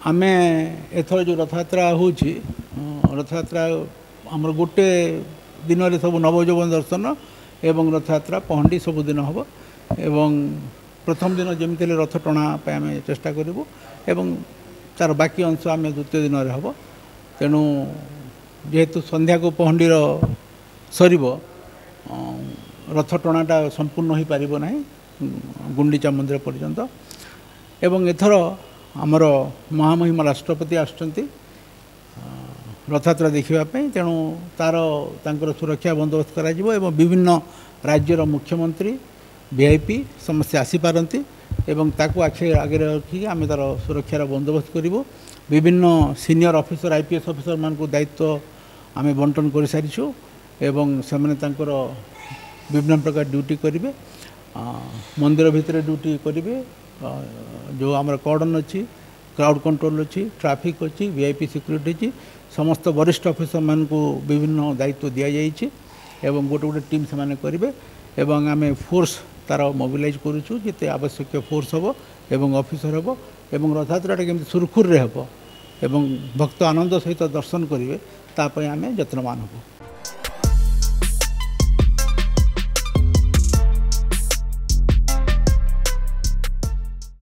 आमे एथर जो रथयात्रा होची रथयात्रा आमर गोटे दिन रे सब नवजौवन दर्शन एवं रथयात्रा पहंडी सब दिन हम एवं प्रथम दिन जमी रथ टणा आम चेष्टा करूँ एवं तार बाकी अंश आम द्वितीय दिन में हम तेणु जेहेतु संध्या को पहंडी सर रथ टणाटा संपूर्ण हो पार ना गुंडीचा मंदिर पर्यंत एवं एथर आमर महामहिम राष्ट्रपति आसुच्चंती रथयात्रा देखापी तेणु तार तांकर सुरक्षा बंदोबस्त करा एवं विभिन्न राज्यर मुख्यमंत्री वीआईपी समस्ते आसीपारती एवं ताकू आखि आगे रखिक आम तार सुरक्षार बंदोबस्त करूँ विभिन्न सीनियर ऑफिसर आईपीएस ऑफिसर मान को दायित्व आम बंटन कर सारीचु एवं से विभिन्न प्रकार ड्यूटी करेंगे मंदिर भितर ड्यूटी करेंगे जो आमर कॉर्डन अच्छी क्राउड कंट्रोल अच्छी ट्रैफिक अच्छी वीआईपी सिक्योरिटी अच्छी समस्त वरिष्ठ ऑफिसर मान को विभिन्न दायित्व दि जाइए एवं गोटे गोटे टीम से माने करेंगे एवं आम फोर्स तार मोबिलाइज करूँ जिते आवश्यक फोर्स हम एवं ऑफिसर हम एवं रथयात्रा केमती सुरखुर हम एवं भक्त आनंद सहित दर्शन करेंगे ताप आम यत्नवान हबु।